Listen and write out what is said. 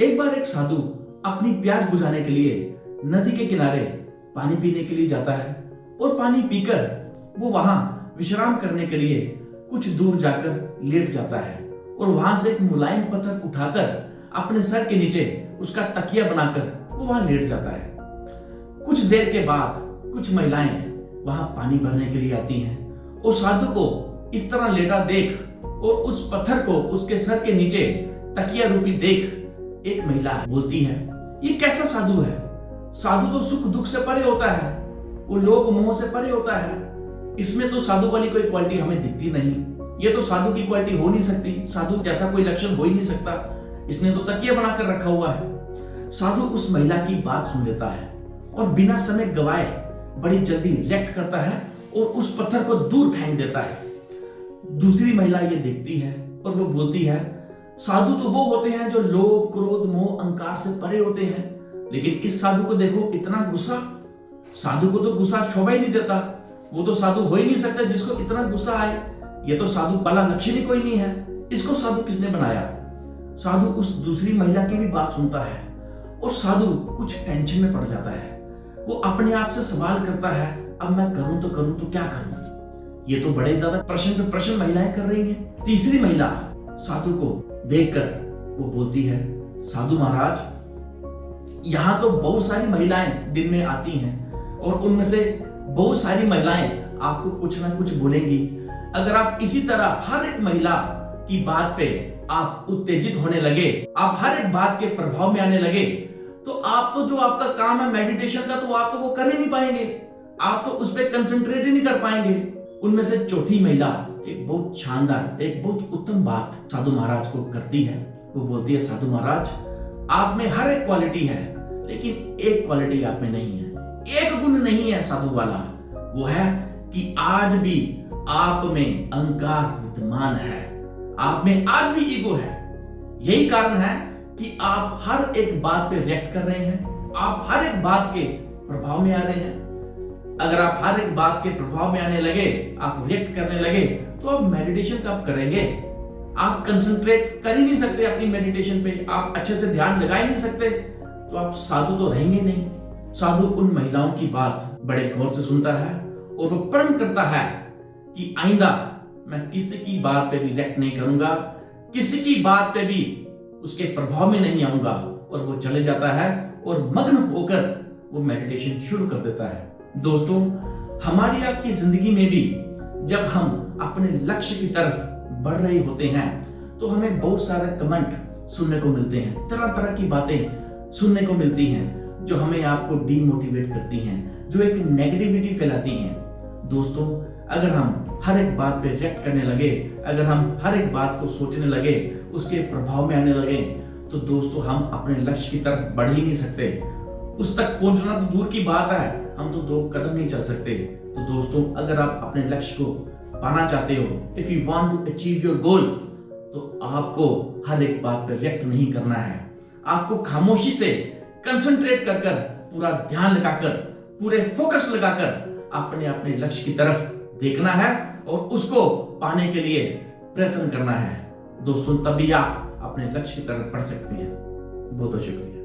एक बार एक साधु अपनी प्यास बुझाने के लिए नदी के किनारे पानी पीने के लिए जाता है और पानी पीकर वो वहां विश्राम करने के लिए कुछ दूर जाकर लेट जाता है और वहां से एक मुलायम पत्थर उठाकर अपने सर के नीचे उसका तकिया बनाकर वो वहां लेट जाता है। कुछ देर के बाद कुछ महिलाएं वहां पानी भरने के लिए आती हैं और साधु को इस तरह लेटा देख और उस पत्थर को उसके सर के नीचे तकिया रूपी देख एक महिला बोलती है, ये कैसा साधु है? साधु तो सुख दुख से परे होता है, वो लोभ मोह से परे होता है। इसमें तो साधु वाली कोई क्वालिटी हमें दिखती नहीं। ये तो साधु की क्वालिटी हो नहीं सकती, साधु जैसा कोई लक्षण हो ही नहीं सकता। इसने तो तकिया बनाकर रखा हुआ है। साधु उस महिला की बात सुन लेता है और बिना समय गवाए बड़ी जल्दी रिएक्ट करता है और उस पत्थर को दूर फेंक देता है। दूसरी महिला ये देखती है और वो बोलती है, साधु तो वो होते हैं जो लोभ क्रोध मोह अहंकार से परे होते हैं, लेकिन इस साधु को देखो, इतना गुस्सा। साधु को तो गुस्सा शोभा ही नहीं देता। वो तो साधु हो ही नहीं सकता जिसको इतना गुस्सा आए। ये तो साधु वाला लक्षण ही कोई नहीं है। इसको साधु किसने बनाया? साधु उस दूसरी महिला की भी बात सुनता है और साधु कुछ टेंशन में पड़ जाता है। वो अपने आप से सवाल करता है, अब मैं करूं तो क्या करूं? ये तो बड़े ज्यादा प्रश्न महिलाएं कर रही हैं। तीसरी महिला साधु को देखकर वो बोलती है, साधु महाराज, यहां तो बहुत सारी महिलाएं दिन में आती हैं और उनमें से बहुत सारी महिलाएं आपको कुछ ना कुछ बोलेंगी। अगर आप इसी तरह हर एक महिला की बात पे आप उत्तेजित होने लगे, आप हर एक बात के प्रभाव में आने लगे, तो आप तो जो आपका काम है मेडिटेशन का, तो आप तो वो कर ही नहीं पाएंगे। आप तो उस पर कंसंट्रेट ही नहीं कर पाएंगे। उनमें से चौथी महिला एक बहुत शानदार, एक बहुत उत्तम बात साधु महाराज को करती है। वो बोलती है, साधु महाराज, आप में हर एक क्वालिटी है, लेकिन एक क्वालिटी आप में नहीं है, एक गुण नहीं है साधु वाला। वो है कि आज भी आप में अहंकार विद्यमान है, आप में आज भी ईगो है। यही कारण है कि आप हर एक बात पे रिएक्ट कर रहे हैं, आप हर एक बात के प्रभाव में आ रहे हैं। अगर आप हर एक बात के प्रभाव में आने लगे, आप रिएक्ट करने लगे, तो आप मेडिटेशन कब करेंगे? आप कंसंट्रेट कर ही नहीं सकते अपनी मेडिटेशन पे, आप अच्छे से ध्यान लगा ही नहीं सकते, तो आप साधु तो रहेंगे नहीं। साधु उन महिलाओं की बात बड़े गौर से सुनता है और वो प्रण करता है कि आइंदा मैं किसी की बात पे भी रिएक्ट नहीं करूंगा, किसी की बात पे भी उसके प्रभाव में नहीं आऊंगा। और वो चले जाता है और मग्न होकर वो मेडिटेशन शुरू कर देता है। दोस्तों, हमारी आपकी जिंदगी में भी जब हम अपने लक्ष्य की तरफ बढ़ रहे होते हैं तो हमें बहुत सारे कमेंट सुनने को मिलते हैं, तरह तरह की बातें सुनने को मिलती हैं जो हमें आपको डीमोटिवेट करती हैं, जो एक नेगेटिविटी फैलाती हैं। दोस्तों, अगर हम हर एक बात पे रिएक्ट करने लगे, अगर हम हर एक बात को सोचने लगे, उसके प्रभाव में आने लगे, तो दोस्तों हम अपने लक्ष्य की तरफ बढ़ ही नहीं सकते। उस तक पहुंचना तो दूर की बात है, हम तो 2 कदम नहीं चल सकते। तो दोस्तों, अगर आप अपने लक्ष्य को पाना चाहते हो, if you want to achieve your goal, तो आपको हर एक बात पर रिएक्ट नहीं करना है। आपको खामोशी से कंसंट्रेट कर पूरा ध्यान लगाकर, पूरे फोकस लगाकर अपने लक्ष्य की तरफ देखना है और उसको पाने के लिए प्रयत्न करना है। दोस्तों, तभी आप अपने लक्ष्य की तरफ बढ़ सकते हैं। बहुत बहुत शुक्रिया।